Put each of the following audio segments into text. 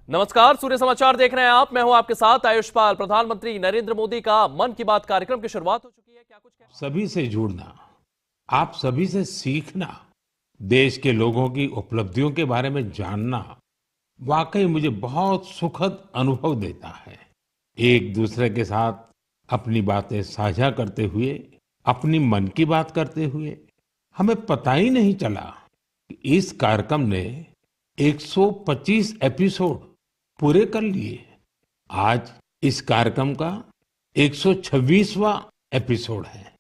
नमस्कार, सूर्य समाचार देख रहे हैं आप। मैं हूं आपके साथ आयुष्पाल। प्रधानमंत्री नरेंद्र मोदी का मन की बात कार्यक्रम की शुरुआत हो चुकी है। क्या कुछ सभी से जुड़ना, आप सभी से सीखना, देश के लोगों की उपलब्धियों के बारे में जानना वाकई मुझे बहुत सुखद अनुभव देता है। एक दूसरे के साथ अपनी बातें साझा करते हुए, अपनी मन की बात करते हुए हमें पता ही नहीं चला कि इस कार्यक्रम ने 125 एपिसोड पूरे कर लिए। आज इस कार्यक्रम का 126वां एपिसोड है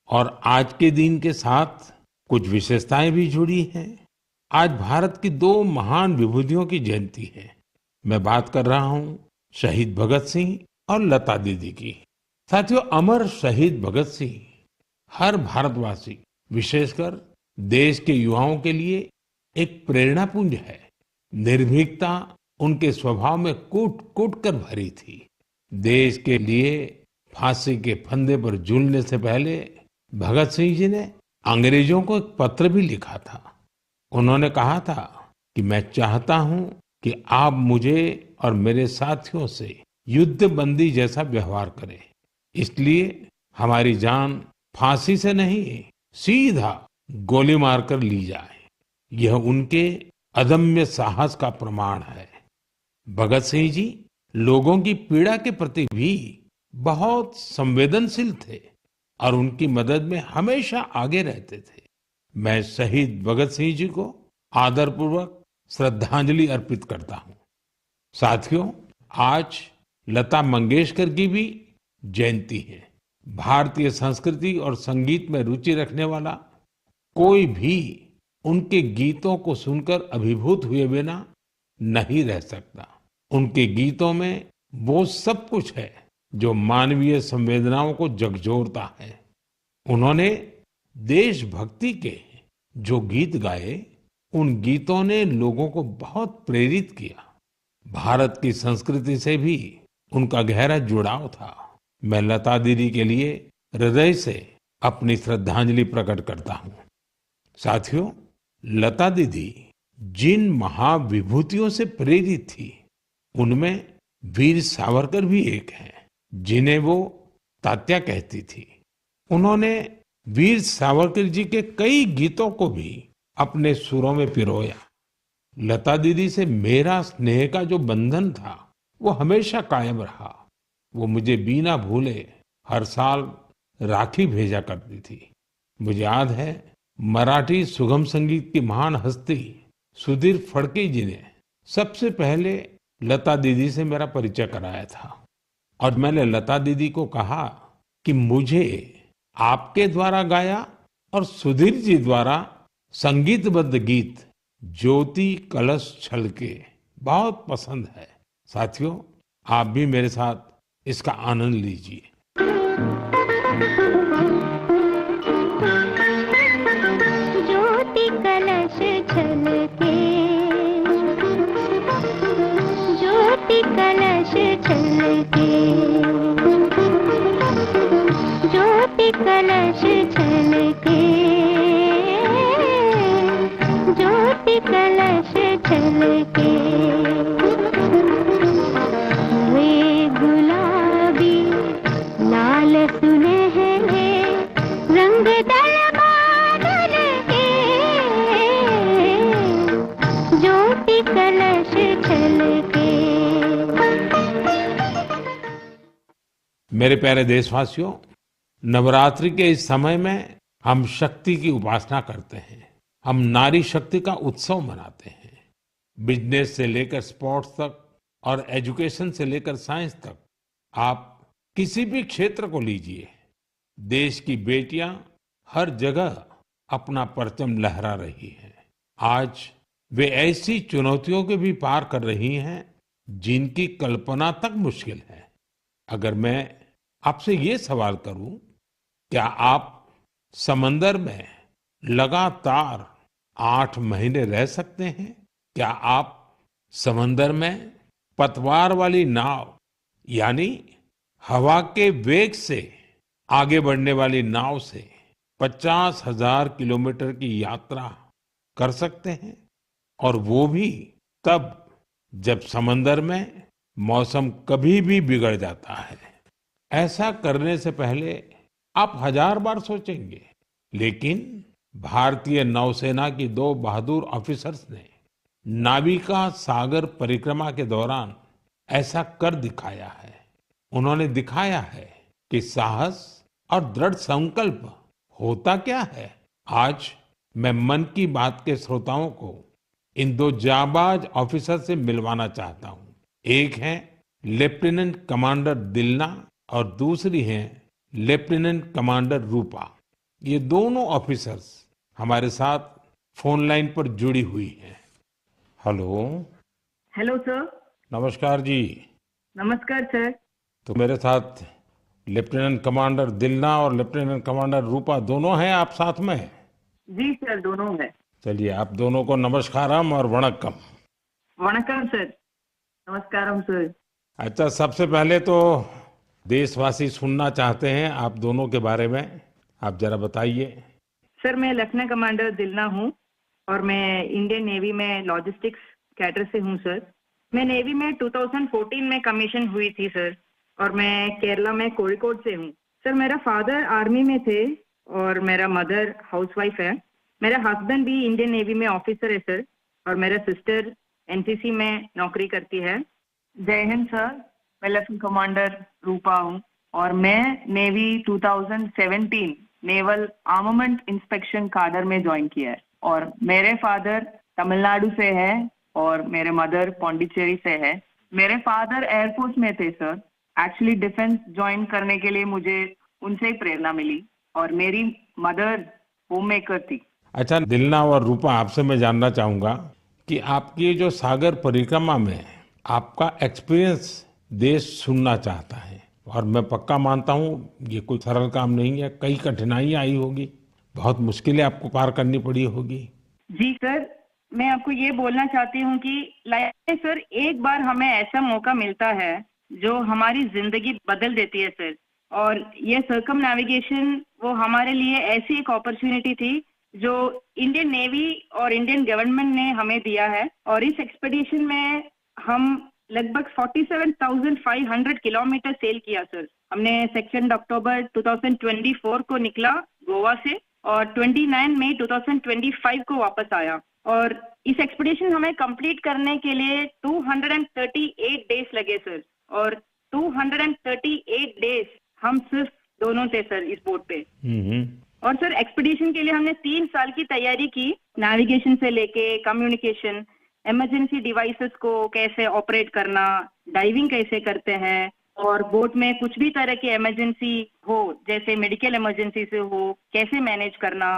और आज के दिन के साथ कुछ विशेषताएं भी जुड़ी हैं। आज भारत की दो महान विभूतियों की जयंती है। मैं बात कर रहा हूं शहीद भगत सिंह और लता दीदी की। साथियों, अमर शहीद भगत सिंह हर भारतवासी, विशेषकर देश के युवाओं के लिए एक प्रेरणा पुंज है। निर्भीकता उनके स्वभाव में कूट कूट कर भरी थी। देश के लिए फांसी के फंदे पर झूलने से पहले भगत सिंह जी ने अंग्रेजों को एक पत्र भी लिखा था। उन्होंने कहा था कि मैं चाहता हूं कि आप मुझे और मेरे साथियों से युद्ध बंदी जैसा व्यवहार करें। इसलिए हमारी जान फांसी से नहीं, सीधा गोली मारकर ली जाए। यह उनके अदम्य साहस का प्रमाण है। भगत सिंह जी लोगों की पीड़ा के प्रति भी बहुत संवेदनशील थे और उनकी मदद में हमेशा आगे रहते थे। मैं शहीद भगत सिंह जी को आदरपूर्वक श्रद्धांजलि अर्पित करता हूं। साथियों, आज लता मंगेशकर की भी जयंती है। भारतीय संस्कृति और संगीत में रुचि रखने वाला कोई भी उनके गीतों को सुनकर अभिभूत हुए बिना नहीं रह सकता। उनके गीतों में वो सब कुछ है जो मानवीय संवेदनाओं को झकझोरता है। उन्होंने देशभक्ति के जो गीत गाए, उन गीतों ने लोगों को बहुत प्रेरित किया। भारत की संस्कृति से भी उनका गहरा जुड़ाव था। मैं लता दीदी के लिए हृदय से अपनी श्रद्धांजलि प्रकट करता हूं। साथियों, लता दीदी जिन महाविभूतियों से प्रेरित थी, उनमें वीर सावरकर भी एक हैं, जिन्हें वो तात्या कहती थी। उन्होंने वीर सावरकर जी के कई गीतों को भी अपने सुरों में पिरोया। लता दीदी से मेरा स्नेह का जो बंधन था, वो हमेशा कायम रहा। वो मुझे बिना भूले हर साल राखी भेजा करती थी। मुझे याद है, मराठी सुगम संगीत की महान हस्ती सुधीर फडके जी ने सबसे पहले लता दीदी से मेरा परिचय कराया था और मैंने लता दीदी को कहा कि मुझे आपके द्वारा गाया और सुधीर जी द्वारा संगीतबद्ध गीत ज्योति कलश छलके बहुत पसंद है। साथियों, आप भी मेरे साथ इसका आनंद लीजिए। ज्योति कलश छलके, ज्योति कलश छलके, ज्योति कलश छलके, ज्योति कलश छलके। वे गुलाबी लाल सुनहरे रंग दल बादल के, ज्योति कलश छलके। मेरे प्यारे देशवासियों, नवरात्रि के इस समय में हम शक्ति की उपासना करते हैं। हम नारी शक्ति का उत्सव मनाते हैं। बिजनेस से लेकर स्पोर्ट्स तक और एजुकेशन से लेकर साइंस तक, आप किसी भी क्षेत्र को लीजिए, देश की बेटियां हर जगह अपना परचम लहरा रही हैं। आज वे ऐसी चुनौतियों के भी पार कर रही हैं जिनकी कल्पना तक मुश्किल है। अगर मैं आपसे ये सवाल करूं, क्या आप समंदर में लगातार 8 महीने रह सकते हैं? क्या आप समंदर में पतवार वाली नाव, यानी हवा के वेग से आगे बढ़ने वाली नाव से 50,000 किलोमीटर की यात्रा कर सकते हैं? और वो भी तब जब समंदर में मौसम कभी भी बिगड़ जाता है, ऐसा करने से पहले आप 1000 बार सोचेंगे, लेकिन भारतीय नौसेना की 2 बहादुर ऑफिसर्स ने नाविका सागर परिक्रमा के दौरान ऐसा कर दिखाया है। उन्होंने दिखाया है कि साहस और दृढ़ संकल्प होता क्या है। आज मैं मन की बात के श्रोताओं को इन 2 जाबाज ऑफिसर से मिलवाना चाहता हूँ। एक है लेफ्टिनेंट कमांडर दिलना और दूसरी है लेफ्टिनेंट कमांडर रूपा। ये दोनों ऑफिसर्स हमारे साथ फोन लाइन पर जुड़ी हुई हैं। हेलो। Hello sir. नमस्कार जी। नमस्कार सर। तो मेरे साथ लेफ्टिनेंट कमांडर दिलना और लेफ्टिनेंट कमांडर रूपा दोनों हैं आप साथ में? जी सर, दोनों है। चलिए आप दोनों को नमस्कारम और वणक्कम। वणक्कम सर। नमस्कारम सर। अच्छा, सबसे पहले तो देशवासी सुनना चाहते हैं आप दोनों के बारे में, आप जरा बताइए। सर, मैं लेफ्टिनेंट कमांडर दिलना हूँ और मैं इंडियन नेवी में लॉजिस्टिक्स कैडर से हूँ सर। मैं नेवी में 2014 में कमीशन हुई थी सर और मैं केरला में कोझिकोड से हूँ। सर, मेरा फादर आर्मी में थे और मेरा मदर हाउसवाइफ है। मेरा हस्बैंड भी इंडियन नेवी में ऑफिसर है सर और मेरा सिस्टर एनसीसी में नौकरी करती है। जय हिंद सर, मैं लेफ्टिनेंट कमांडर रूपा हूँ और मैं navy 2017 naval armament inspection cadre में ज्वाइन किया है और मेरे फादर तमिलनाडु से है और मेरे मदर पौंडीचेरी से है। मेरे फादर एयरफोर्स में थे सर। एक्चुअली डिफेंस ज्वाइन करने के लिए मुझे उनसे ही प्रेरणा मिली और मेरी मदर होम मेकर थी। अच्छा दिलना और रूपा, आपसे मैं जानना चाहूंगा कि आपकी जो सागर परिक्रमा में आपका एक्सपीरियंस देश सुनना चाहता है और मैं पक्का मानता हूँ ये कोई सरल काम नहीं है, कई कठिनाइयां आई होगी, बहुत मुश्किलें आपको पार करनी पड़ी होगी। जी सर, मैं आपको ये बोलना चाहती हूँ कि लाइफ में सर एक बार हमें ऐसा मौका मिलता है जो हमारी जिंदगी बदल देती है सर। और ये सर्कम नेविगेशन वो हमारे लिए ऐसी एक अपॉर्चुनिटी थी जो इंडियन नेवी और इंडियन गवर्नमेंट ने हमें दिया है। और इस एक्सपेडिशन में हम लगभग 47,500 किलोमीटर सेल किया सर। हमने 2 अक्टूबर 2024 को निकला गोवा से और 29 मई 2025 को वापस आया। और इस एक्सपेडिशन हमें कंप्लीट करने के लिए 238 डेज लगे सर और 238 डेज हम सिर्फ दोनों थे सर इस बोट पे। और सर एक्सपेडिशन के लिए हमने 3 साल की तैयारी की, नेविगेशन से लेके कम्युनिकेशन, इमरजेंसी डिवाइसेस को कैसे ऑपरेट करना, डाइविंग कैसे करते हैं और बोट में कुछ भी तरह की इमरजेंसी हो जैसे मेडिकल इमरजेंसी से हो कैसे मैनेज करना,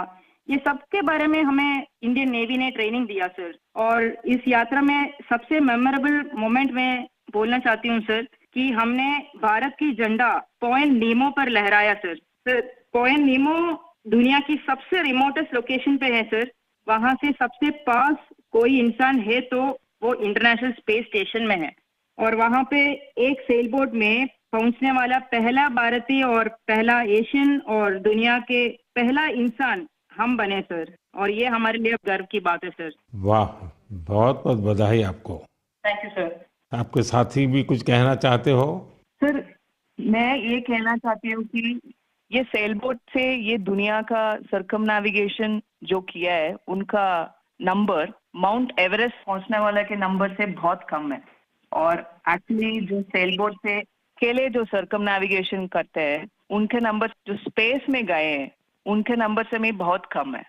ये सब के बारे में हमें इंडियन नेवी ने ट्रेनिंग दिया सर। और इस यात्रा में सबसे मेमोरेबल मोमेंट में बोलना चाहती हूँ सर कि हमने भारत की झंडा पॉइंट नीमो पर लहराया सर। सर, पॉइंट नीमो दुनिया की सबसे रिमोटेस्ट लोकेशन पे है सर। वहां से सबसे पास कोई इंसान है तो वो इंटरनेशनल स्पेस स्टेशन में है और वहां पे एक सेल बोट में पहुंचने वाला पहला भारतीय और पहला एशियन और दुनिया के पहला इंसान हम बने सर और ये हमारे लिए गर्व की बात है सर। वाह, बहुत बहुत बधाई आपको। Thank you sir. आपके साथी भी कुछ कहना चाहते हो? सर, मैं ये कहना चाहती हूँ कि ये सेल बोट से ये दुनिया का सर्कम नेविगेशन जो किया है उनका नंबर माउंट एवरेस्ट पहुंचने वाले के नंबर से बहुत कम है। और एक्चुअली जो सेल बोट से अकेले जो सर्कम नेविगेशन करते हैं उनके नंबर जो स्पेस में गए हैं उनके नंबर से भी बहुत कम है।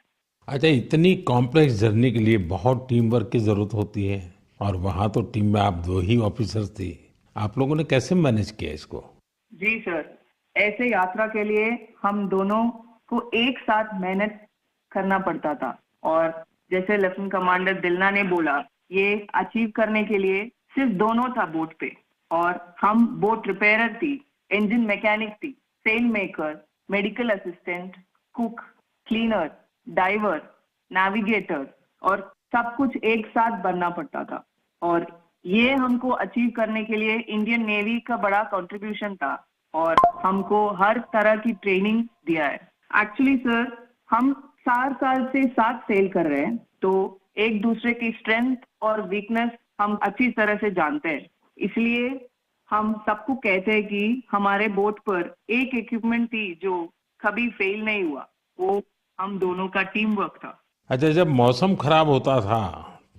अच्छा, इतनी कॉम्प्लेक्स जर्नी के लिए बहुत टीम वर्क की जरूरत होती है और वहां तो टीम में आप 2 ही ऑफिसर्स थे, आप लोगों ने कैसे मैनेज किया इसको? जी सर, ऐसे यात्रा के लिए हम दोनों को एक साथ मेहनत करना पड़ता था और जैसे लेफ्टिनेंट कमांडर दिलना ने बोला, ये अचीव करने के लिए सिर्फ दोनों था बोट पे और हम बोट रिपेयरर थी, इंजन मैकेनिक थी, sail maker, medical assistant, cook, cleaner, diver, navigator और सब कुछ एक साथ बनना पड़ता था। और ये हमको अचीव करने के लिए इंडियन नेवी का बड़ा कंट्रीब्यूशन था और हमको हर तरह की ट्रेनिंग दिया है। एक्चुअली सर, हम 4 साल से साथ सेल कर रहे हैं तो एक दूसरे की स्ट्रेंथ और वीकनेस हम अच्छी तरह से जानते हैं। इसलिए हम सबको कहते हैं कि हमारे बोट पर एक इक्विपमेंट थी जो कभी फेल नहीं हुआ, वो हम दोनों का टीम वर्क था। अच्छा, जब मौसम खराब होता था,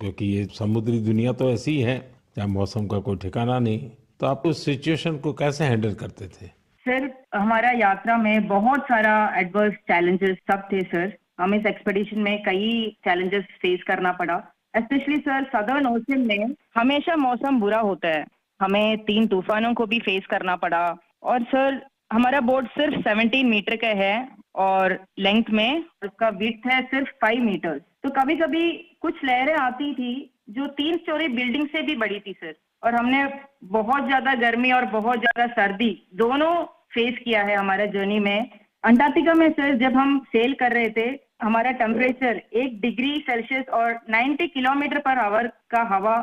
क्योंकि ये समुद्री दुनिया तो ऐसी ही है जहाँ मौसम का कोई ठिकाना नहीं, तो आप उस सिचुएशन को कैसे हैंडल करते थे? सर, हमारा यात्रा में बहुत सारा एडवर्स चैलेंजेस सब थे सर। हम इस एक्सपेडिशन में कई चैलेंजेस फेस करना पड़ा। स्पेशली सर, सदर्न ओशन में हमेशा मौसम बुरा होता है। हमें 3 तूफानों को भी फेस करना पड़ा। और सर, हमारा बोट सिर्फ 17 मीटर का है और लेंथ में उसका विड्थ है सिर्फ 5 मीटर। तो कभी कभी कुछ लहरें आती थी जो 3 स्टोरी बिल्डिंग से भी बड़ी थी सर। और हमने बहुत ज्यादा गर्मी और बहुत ज्यादा सर्दी दोनों फेस किया है हमारे जर्नी में। अंटार्कटिका में सर, जब हम सेल कर रहे थे, हमारा टेम्परेचर 1 डिग्री सेल्सियस और 90 किलोमीटर पर आवर का हवा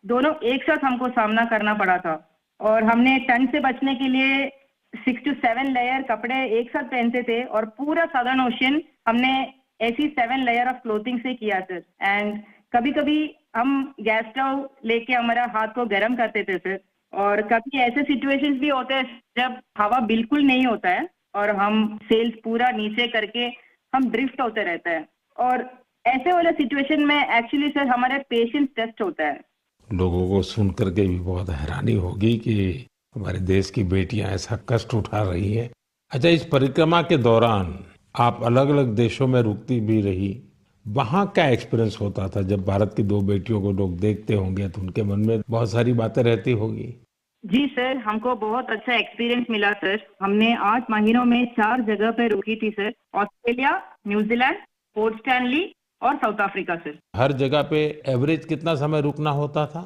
दोनों एक साथ हमको सामना करना पड़ा था। और हमने ठंड से बचने के लिए 6 to 7 लेयर कपड़े एक साथ पहनते थे और पूरा सदर्न ओशन हमने ऐसी 7 लेयर ऑफ क्लोथिंग से किया सर। एंड कभी कभी हम गैस स्टोव लेके हमारा हाथ को गर्म करते थे सर। और कभी ऐसे सिचुएशंस भी होते हैं जब हवा बिल्कुल नहीं होता है और हम सेल्स पूरा नीचे करके हम ड्रिफ्ट होते रहते हैं। और ऐसे वाले सिचुएशन में एक्चुअली सर हमारे पेशेंस टेस्ट होता है। लोगों को सुन करके भी बहुत हैरानी होगी कि हमारे देश की बेटियां ऐसा कष्ट उठा रही हैं। अच्छा, इस परिक्रमा के दौरान आप अलग अलग देशों में रुकती भी रही, वहाँ क्या एक्सपीरियंस होता था? जब भारत की 2 बेटियों को लोग देखते होंगे तो उनके मन में बहुत सारी बातें रहती होगी। जी सर, हमको बहुत अच्छा एक्सपीरियंस मिला सर। हमने 8 महीनों में 4 जगह पे रुकी थी sir. Australia, New Zealand, port Stanley और साउथ अफ्रीका सर। हर जगह पे एवरेज कितना समय रुकना होता था?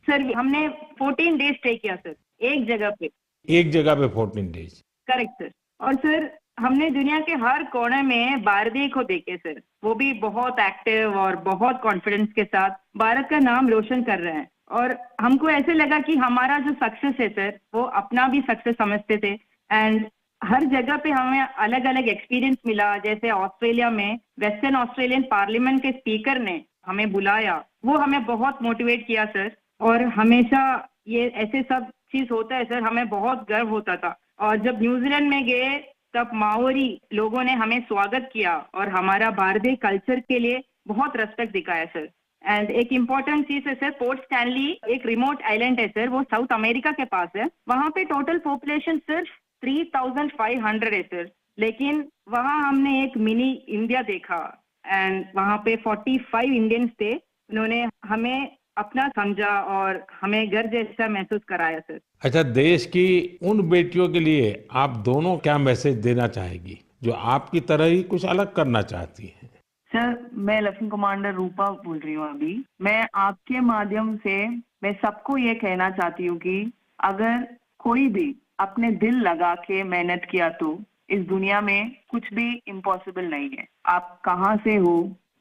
सर, हमने 14 डेज स्टे किया सर, एक जगह पे। एक जगह पे 14 डेज? Correct sir. और सर, हमने दुनिया के हर कोने में भारतीय को देखे सर। वो भी बहुत एक्टिव और बहुत कॉन्फिडेंस के साथ भारत का नाम रोशन कर रहे हैं। और हमको ऐसे लगा कि हमारा जो सक्सेस है सर, वो अपना भी सक्सेस समझते थे। एंड हर जगह पे हमें अलग अलग एक्सपीरियंस मिला। जैसे ऑस्ट्रेलिया में वेस्टर्न ऑस्ट्रेलियन पार्लियामेंट के स्पीकर ने हमें बुलाया, वो हमें बहुत मोटिवेट किया सर। और हमेशा ये ऐसे सब चीज होता है सर, हमें बहुत गर्व होता था। और जब न्यूजीलैंड में गए तब माओरी लोगों ने हमें स्वागत किया और हमारा भारतीय कल्चर के लिए बहुत रेस्पेक्ट दिखाया सर। एंड एक इम्पोर्टेंट चीज है सर, पोर्ट स्टैनली एक रिमोट आइलैंड है सर, वो साउथ अमेरिका के पास है। वहाँ पे टोटल पॉपुलेशन सिर्फ 3500 है सर। लेकिन वहाँ हमने एक मिनी इंडिया देखा एंड वहाँ पे 45 इंडियंस थे। उन्होंने हमें अपना समझा और हमें घर जैसा महसूस कराया सर। अच्छा, देश की उन बेटियों के लिए आप दोनों क्या मैसेज देना चाहेगी जो आपकी तरह ही कुछ अलग करना चाहती हैं? सर, मैं लेफ्टिनेंट कमांडर रूपा बोल रही हूँ अभी। मैं आपके माध्यम से मैं सबको ये कहना चाहती हूँ कि अगर कोई भी अपने दिल लगा के मेहनत किया तो इस दुनिया में कुछ भी इम्पॉसिबल नहीं है। आप कहाँ से हो,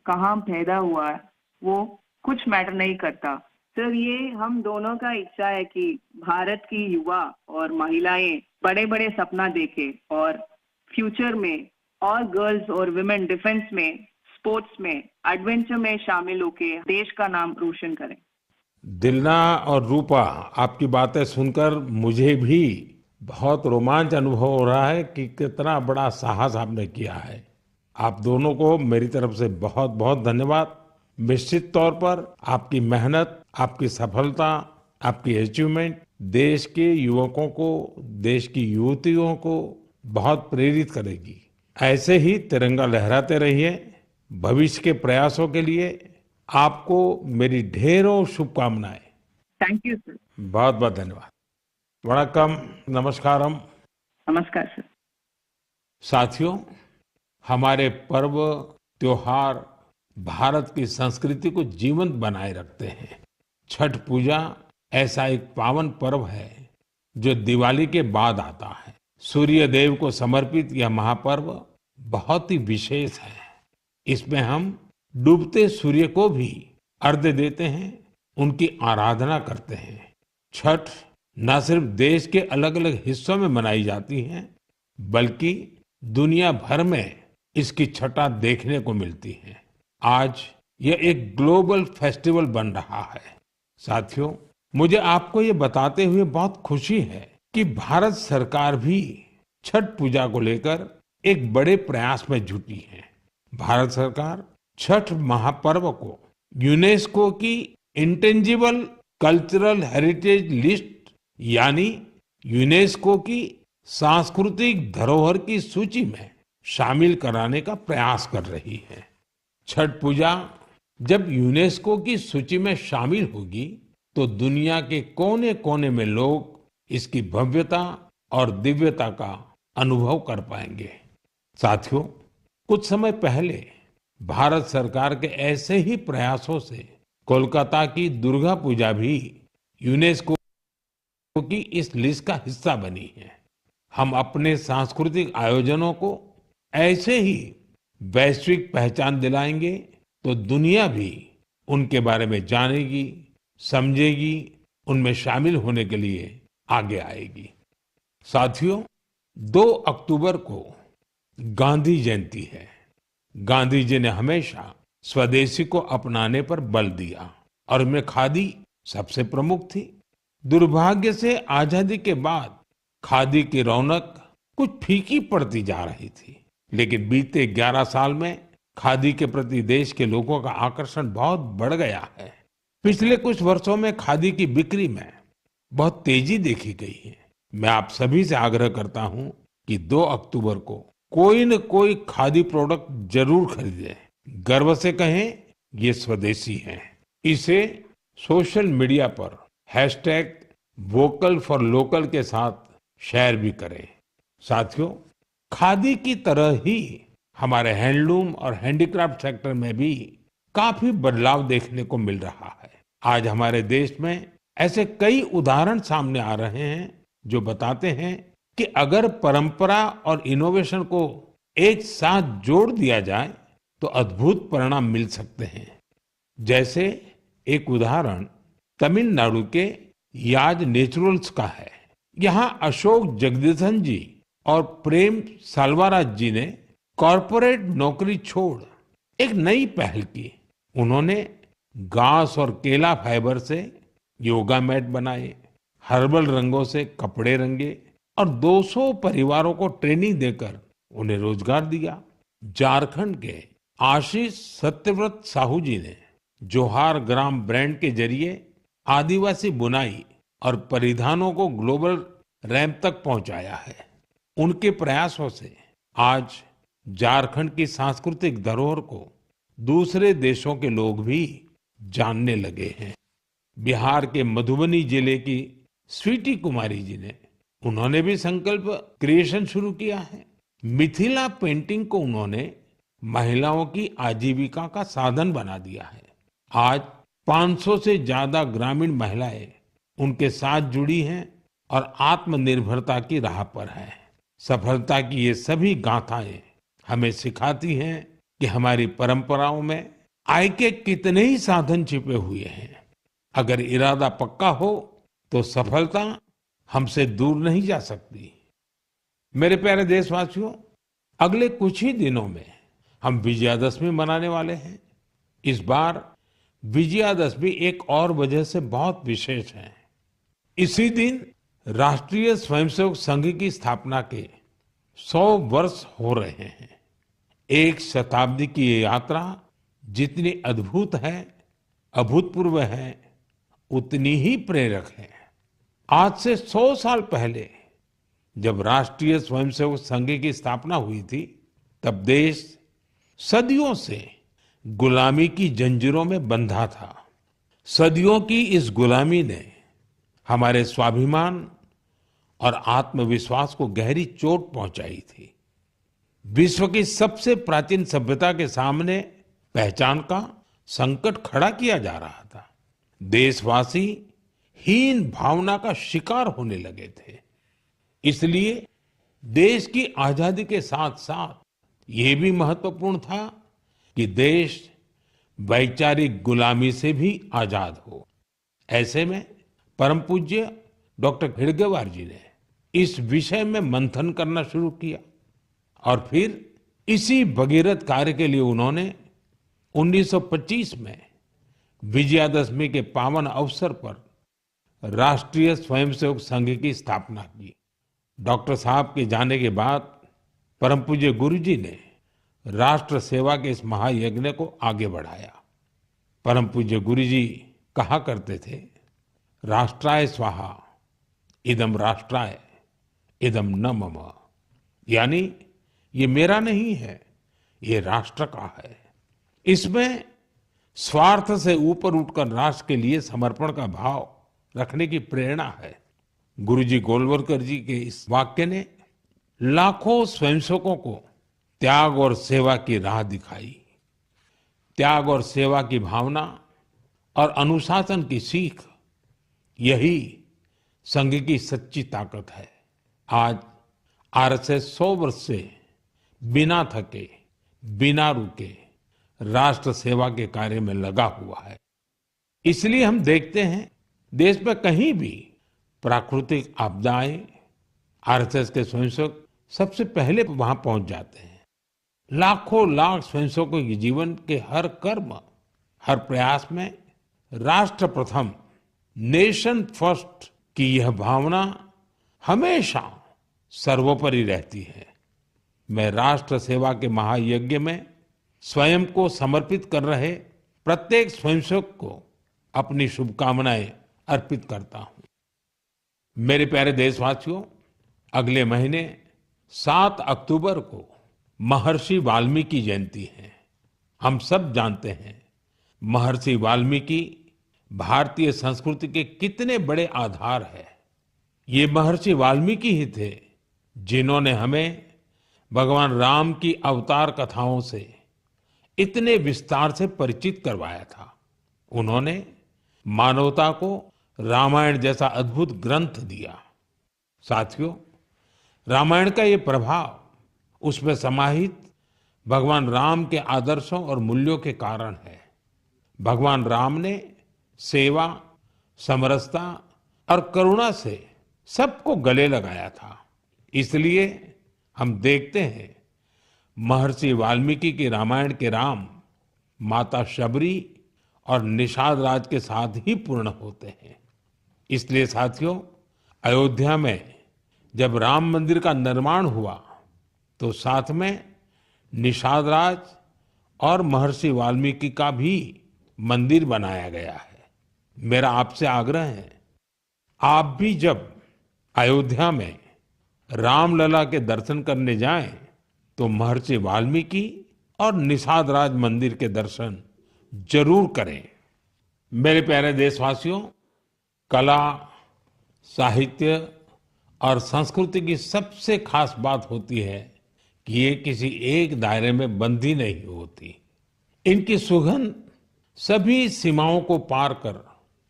कहाँ पैदा हुआ है, वो कुछ मैटर नहीं करता। सर, ये हम दोनों का इच्छा है कि भारत की युवा और महिलाएं बड़े बड़े सपना देखें और फ्यूचर में और गर्ल्स और विमेन डिफेंस में, स्पोर्ट्स में, एडवेंचर में शामिल होकर देश का नाम रोशन करें। दिलना और रूपा, आपकी बातें सुनकर मुझे भी बहुत रोमांच अनुभव हो रहा है कि कितना बड़ा साहस आपने किया है। आप दोनों को मेरी तरफ से बहुत बहुत धन्यवाद। निश्चित तौर पर आपकी मेहनत, आपकी सफलता, आपकी अचीवमेंट देश के युवकों को, देश की युवतियों को बहुत प्रेरित करेगी। ऐसे ही तिरंगा लहराते रहिए। भविष्य के प्रयासों के लिए आपको मेरी ढेरों शुभकामनाएं। Thank you sir. बहुत बहुत धन्यवाद। वणक्कम, नमस्कारम। नमस्कार सर। साथियों, हमारे पर्व त्योहार भारत की संस्कृति को जीवंत बनाए रखते हैं। छठ पूजा ऐसा एक पावन पर्व है जो दिवाली के बाद आता है। सूर्य देव को समर्पित यह महापर्व बहुत ही विशेष है। इसमें हम डूबते सूर्य को भी अर्घ्य देते हैं, उनकी आराधना करते हैं। छठ न सिर्फ देश के अलग अलग हिस्सों में मनाई जाती है, बल्कि दुनिया भर में इसकी छठा देखने को मिलती है। आज यह एक ग्लोबल फेस्टिवल बन रहा है। साथियों, मुझे आपको ये बताते हुए बहुत खुशी है कि भारत सरकार भी छठ पूजा को लेकर एक बड़े प्रयास में जुटी है। भारत सरकार छठ महापर्व को यूनेस्को की इंटेंजिबल कल्चरल हेरिटेज लिस्ट यानी यूनेस्को की सांस्कृतिक धरोहर की सूची में शामिल कराने का प्रयास कर रही है। छठ पूजा जब यूनेस्को की सूची में शामिल होगी तो दुनिया के कोने-कोने में लोग इसकी भव्यता और दिव्यता का अनुभव कर पाएंगे। साथियों, कुछ समय पहले भारत सरकार के ऐसे ही प्रयासों से कोलकाता की दुर्गा पूजा भी यूनेस्को की इस लिस्ट का हिस्सा बनी है। हम अपने सांस्कृतिक आयोजनों को ऐसे ही वैश्विक पहचान दिलाएंगे तो दुनिया भी उनके बारे में जानेगी, समझेगी, उनमें शामिल होने के लिए आगे आएगी। साथियों, 2 अक्टूबर को गांधी जयंती है। गांधी जी ने हमेशा स्वदेशी को अपनाने पर बल दिया और उनमें खादी सबसे प्रमुख थी। दुर्भाग्य से आजादी के बाद खादी की रौनक कुछ फीकी पड़ती जा रही थी, लेकिन बीते 11 साल में खादी के प्रति देश के लोगों का आकर्षण बहुत बढ़ गया है। पिछले कुछ वर्षों में खादी की बिक्री में बहुत तेजी देखी गई है। मैं आप सभी से आग्रह करता हूं कि 2 अक्टूबर को कोई न कोई खादी प्रोडक्ट जरूर खरीदें। गर्व से कहें ये स्वदेशी है। इसे सोशल मीडिया पर #वोकल फॉर लोकल के साथ शेयर भी करें। साथियों, खादी की तरह ही हमारे हैंडलूम और हैंडीक्राफ्ट सेक्टर में भी काफी बदलाव देखने को मिल रहा है। आज हमारे देश में ऐसे कई उदाहरण सामने आ रहे हैं जो बताते हैं कि अगर परंपरा और इनोवेशन को एक साथ जोड़ दिया जाए तो अद्भुत परिणाम मिल सकते हैं। जैसे एक उदाहरण तमिलनाडु के याज नेचुरल्स का है। यहाँ अशोक जगदीशन जी और प्रेम साल्वाराज जी ने कॉरपोरेट नौकरी छोड़ एक नई पहल की। उन्होंने घास और केला फाइबर से योगा मैट बनाए, हर्बल रंगों से कपड़े रंगे और 200 परिवारों को ट्रेनिंग देकर उन्हें रोजगार दिया। झारखंड के आशीष सत्यव्रत साहू जी ने जोहार ग्राम ब्रांड के जरिए आदिवासी बुनाई और परिधानों को ग्लोबल रैंप तक पहुंचाया है। उनके प्रयासों से आज झारखंड की सांस्कृतिक धरोहर को दूसरे देशों के लोग भी जानने लगे हैं। बिहार के मधुबनी जिले की स्वीटी कुमारी जी ने उन्होंने भी संकल्प क्रिएशन शुरू किया है। मिथिला पेंटिंग को उन्होंने महिलाओं की आजीविका का साधन बना दिया है। आज 500 से ज्यादा ग्रामीण महिलाएं उनके साथ जुड़ी हैं और आत्मनिर्भरता की राह पर है। सफलता की ये सभी गाथाएं हमें सिखाती हैं कि हमारी परंपराओं में आय के कितने ही साधन छिपे हुए हैं। अगर इरादा पक्का हो तो सफलता हमसे दूर नहीं जा सकती। मेरे प्यारे देशवासियों, अगले कुछ ही दिनों में हम विजयादशमी मनाने वाले हैं। इस बार विजयादशमी एक और वजह से बहुत विशेष है। इसी दिन राष्ट्रीय स्वयंसेवक संघ की स्थापना के 100 वर्ष हो रहे हैं। एक शताब्दी की ये यात्रा जितनी अद्भुत है, अभूतपूर्व है, उतनी ही प्रेरक है। आज से 100 साल पहले जब राष्ट्रीय स्वयंसेवक संघ की स्थापना हुई थी, तब देश सदियों से गुलामी की जंजीरों में बंधा था। सदियों की इस गुलामी ने हमारे स्वाभिमान और आत्मविश्वास को गहरी चोट पहुंचाई थी। विश्व की सबसे प्राचीन सभ्यता के सामने पहचान का संकट खड़ा किया जा रहा था। देशवासी हीन भावना का शिकार होने लगे थे। इसलिए देश की आजादी के साथ साथ ये भी महत्वपूर्ण था कि देश वैचारिक गुलामी से भी आजाद हो। ऐसे में परम पूज्य डॉक्टर हेडगेवार जी ने इस विषय में मंथन करना शुरू किया और फिर इसी भगीरथ कार्य के लिए उन्होंने 1925 में विजयादशमी के पावन अवसर पर राष्ट्रीय स्वयंसेवक संघ की स्थापना की। डॉक्टर साहब के जाने के बाद परम पूज्य गुरु जी ने राष्ट्र सेवा के इस महायज्ञ को आगे बढ़ाया। परम पूज्य गुरु जी कहा करते थे, राष्ट्राय स्वाहा इदम राष्ट्राय इदम न मम, यानी ये मेरा नहीं है, ये राष्ट्र का है। इसमें स्वार्थ से ऊपर उठकर राष्ट्र के लिए समर्पण का भाव रखने की प्रेरणा है। गुरुजी गोलवलकर जी के इस वाक्य ने लाखों स्वयंसेवकों को त्याग और सेवा की राह दिखाई। त्याग और सेवा की भावना और अनुशासन की सीख, यही संघ की सच्ची ताकत है। आज आरएसएस 100 वर्ष से बिना थके, बिना रुके राष्ट्र सेवा के कार्य में लगा हुआ है। इसलिए हम देखते हैं देश में कहीं भी प्राकृतिक आपदाएं, आरएसएस के स्वयंसेवक सबसे पहले वहां पहुंच जाते हैं। लाखों लाख स्वयंसेवकों के जीवन के हर कर्म, हर प्रयास में राष्ट्र प्रथम, नेशन फर्स्ट की यह भावना हमेशा सर्वोपरि रहती है। मैं राष्ट्र सेवा के महायज्ञ में स्वयं को समर्पित कर रहे प्रत्येक स्वयंसेवक को अपनी शुभकामनाएं अर्पित करता हूं। मेरे प्यारे देशवासियों, अगले महीने 7 अक्टूबर को महर्षि वाल्मीकि जयंती है। हम सब जानते हैं महर्षि वाल्मीकि भारतीय संस्कृति के कितने बड़े आधार है। ये महर्षि वाल्मीकि ही थे जिन्होंने हमें भगवान राम की अवतार कथाओं से इतने विस्तार से परिचित करवाया था। उन्होंने मानवता को रामायण जैसा अद्भुत ग्रंथ दिया। साथियों, रामायण का ये प्रभाव उसमें समाहित भगवान राम के आदर्शों और मूल्यों के कारण है। भगवान राम ने सेवा, समरसता और करुणा से सबको गले लगाया था। इसलिए हम देखते हैं महर्षि वाल्मीकि के रामायण के राम माता शबरी और निषाद राज के साथ ही पूर्ण होते हैं। इसलिए साथियों, अयोध्या में जब राम मंदिर का निर्माण हुआ तो साथ में निषाद राज और महर्षि वाल्मीकि का भी मंदिर बनाया गया है। मेरा आपसे आग्रह है, आप भी जब अयोध्या में रामलला के दर्शन करने जाएं तो महर्षि वाल्मीकि और निषाद राज मंदिर के दर्शन जरूर करें। मेरे प्यारे देशवासियों, कला, साहित्य और संस्कृति की सबसे खास बात होती है कि ये किसी एक दायरे में बंधी नहीं होती। इनकी सुगंध सभी सीमाओं को पार कर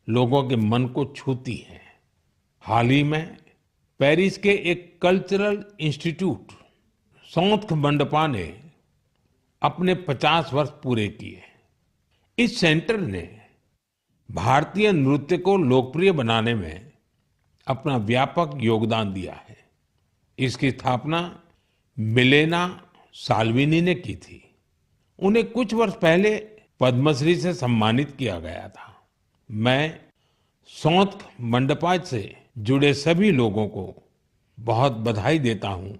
लोगों के मन को छूती है। हाल ही में पेरिस के एक कल्चरल इंस्टीट्यूट सौंथ मंडपा ने अपने 50 वर्ष पूरे किए। इस सेंटर ने भारतीय नृत्य को लोकप्रिय बनाने में अपना व्यापक योगदान दिया है। इसकी स्थापना मिलेना साल्विनी ने की थी। उन्हें कुछ वर्ष पहले पद्मश्री से सम्मानित किया गया था। मैं सौंथ मंडपा से जुड़े सभी लोगों को बहुत बधाई देता हूं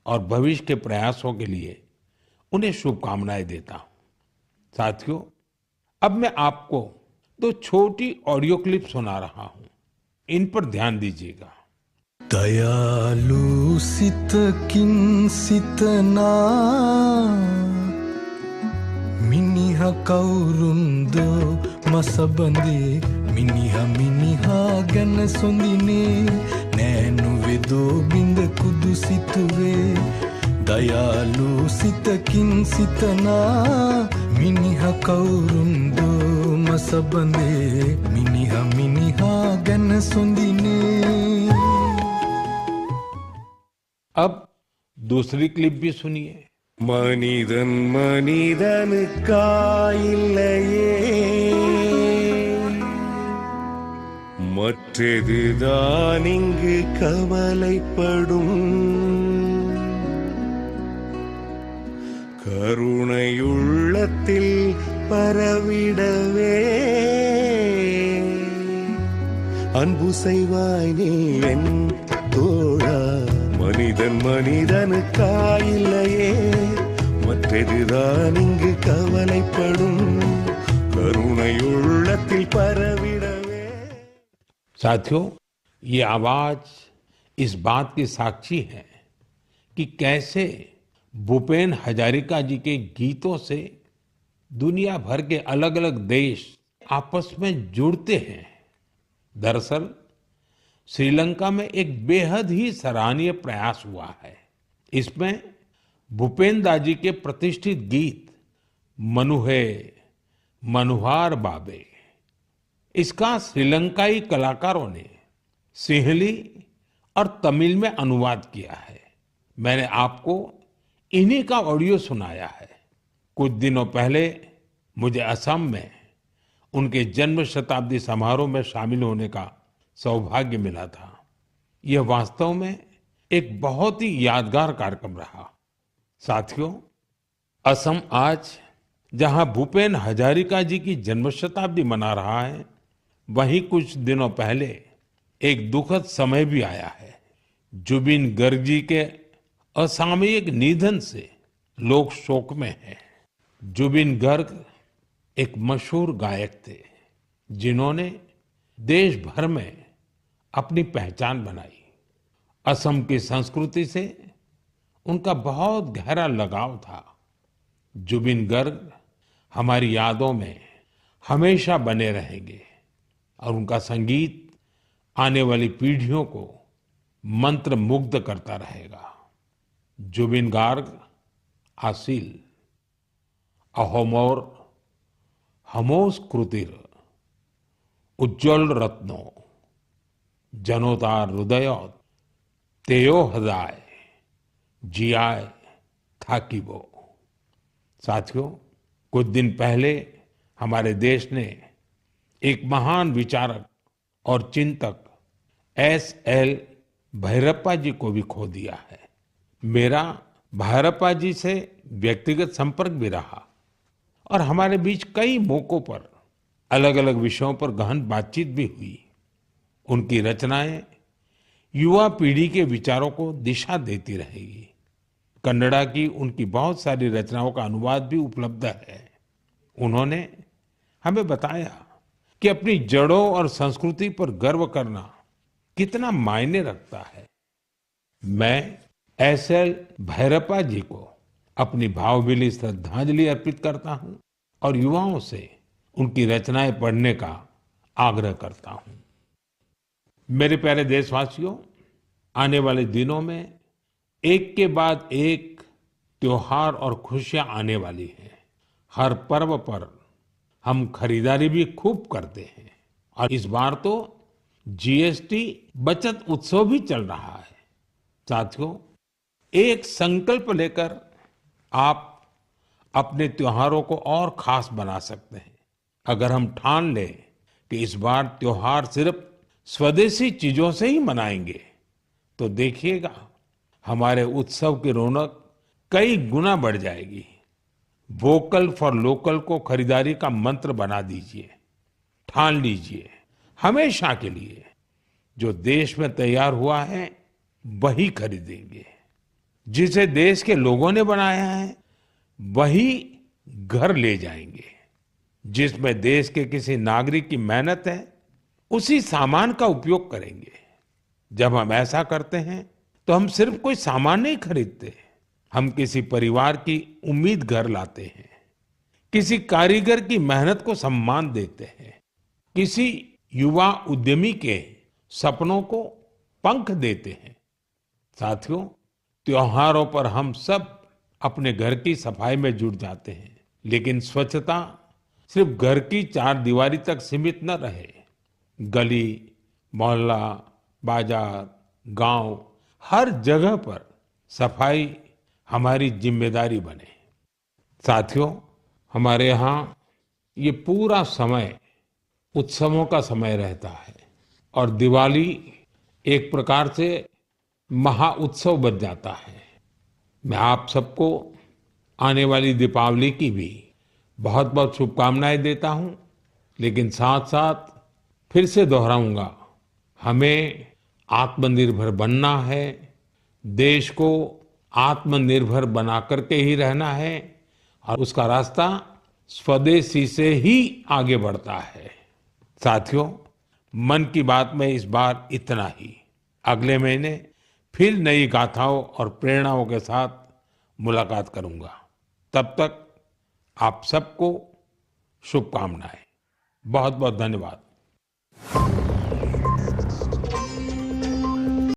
और भविष्य के प्रयासों के लिए उन्हें शुभकामनाएं देता हूं। साथियों, अब मैं आपको 2 छोटी ऑडियो क्लिप सुना रहा हूं। इन पर ध्यान दीजिएगा। दयालु सितकिन सितना मिनिहा कौरुंदो मसबंदे मिनिहा गन सोंदिने नैनु वेदो बिंद कुदु सितुवे दयालु सितकिन सितना मिनिहा कौरुंदो मसबंदे मिनिहा गन सोंदिने। अब दूसरी क्लिप भी सुनिए। மனிதன் மனிதனுக்காயில்லையே மற்றதுதான் இங்கு கவலைப்படும் கருணையுள்ளத்தில் பரவிடவே அன்பு செய்வாய் நீ என் தோழா. மனிதன் மனிதனுக்காயில்லையே, மற்றதுதான் இங்கு கவலைப்படும் கருணை உள்ளத்தில் பரவிடவே. साथियों, ये आवाज इस बात की साक्षी है कि कैसे भूपेन हजारिका जी के गीतों से दुनिया भर के अलग अलग देश आपस में जुड़ते हैं। दरअसल श्रीलंका में एक बेहद ही सराहनीय प्रयास हुआ है। इसमें भूपेन दाजी के प्रतिष्ठित गीत मनुहे मनुहार बाबे, इसका श्रीलंकाई कलाकारों ने सिंहली और तमिल में अनुवाद किया है। मैंने आपको इन्हीं का ऑडियो सुनाया है। कुछ दिनों पहले मुझे असम में उनके जन्म शताब्दी समारोह में शामिल होने का सौभाग्य मिला था। यह वास्तव में एक बहुत ही यादगार कार्यक्रम रहा। साथियों, असम आज जहां भूपेन हजारिका जी की जन्म शताब्दी मना रहा है, वहीं कुछ दिनों पहले एक दुखद समय भी आया है। जुबिन गर्ग जी के असामयिक निधन से लोग शोक में हैं। जुबिन गर्ग एक मशहूर गायक थे, जिन्होंने देश भर में अपनी पहचान बनाई। असम की संस्कृति से उनका बहुत गहरा लगाव था। जुबिन गर्ग हमारी यादों में हमेशा बने रहेंगे और उनका संगीत आने वाली पीढ़ियों को मंत्र मुग्ध करता रहेगा। जुबिन गार्ग आसिल अहोमोर हमोस कृतिर उज्ज्वल रत्नो जनोतार हृदय तेयो हृदय जियाय थाकिबो। साथियों, कुछ दिन पहले हमारे देश ने एक महान विचारक और चिंतक S.L. भैरप्पा जी को भी खो दिया है। मेरा भैरप्पा जी से व्यक्तिगत संपर्क भी रहा और हमारे बीच कई मौकों पर अलग अलग विषयों पर गहन बातचीत भी हुई। उनकी रचनाएं युवा पीढ़ी के विचारों को दिशा देती रहेगी। कन्नड़ा की उनकी बहुत सारी रचनाओं का अनुवाद भी उपलब्ध है। उन्होंने हमें बताया कि अपनी जड़ों और संस्कृति पर गर्व करना कितना मायने रखता है। मैं S.L. भैरप्पा जी को अपनी भावभीनी श्रद्धांजलि अर्पित करता हूं और युवाओं से उनकी रचनाएं पढ़ने का आग्रह करता हूं। मेरे प्यारे देशवासियों, आने वाले दिनों में एक के बाद एक त्योहार और खुशियां आने वाली हैं। हर पर्व पर हम खरीदारी भी खूब करते हैं और इस बार तो GST बचत उत्सव भी चल रहा है। साथियों, एक संकल्प लेकर आप अपने त्योहारों को और खास बना सकते हैं। अगर हम ठान लें कि इस बार त्योहार सिर्फ स्वदेशी चीजों से ही मनाएंगे, तो देखिएगा हमारे उत्सव की रौनक कई गुना बढ़ जाएगी। वोकल फॉर लोकल को खरीदारी का मंत्र बना दीजिए। ठान लीजिए हमेशा के लिए जो देश में तैयार हुआ है वही खरीदेंगे। जिसे देश के लोगों ने बनाया है वही घर ले जाएंगे। जिसमें देश के किसी नागरिक की मेहनत है उसी सामान का उपयोग करेंगे। जब हम ऐसा करते हैं तो हम सिर्फ कोई सामान नहीं खरीदते, हम किसी परिवार की उम्मीद घर लाते हैं, किसी कारीगर की मेहनत को सम्मान देते हैं, किसी युवा उद्यमी के सपनों को पंख देते हैं। साथियों, त्योहारों पर हम सब अपने घर की सफाई में जुट जाते हैं, लेकिन स्वच्छता सिर्फ घर की चार दीवारी तक सीमित न रहे। गली, मोहल्ला, बाजार, गांव, हर जगह पर सफाई हमारी जिम्मेदारी बने। साथियों, हमारे यहाँ ये पूरा समय उत्सवों का समय रहता है और दिवाली एक प्रकार से महाउत्सव बन जाता है। मैं आप सबको आने वाली दीपावली की भी बहुत बहुत शुभकामनाएं देता हूं, लेकिन साथ साथ फिर से दोहराऊंगा, हमें आत्मनिर्भर बनना है, देश को आत्मनिर्भर बना करके ही रहना है और उसका रास्ता स्वदेशी से ही आगे बढ़ता है। साथियों, मन की बात में इस बार इतना ही। अगले महीने फिर नई गाथाओं और प्रेरणाओं के साथ मुलाकात करूंगा। तब तक आप सबको शुभकामनाएं। बहुत बहुत धन्यवाद।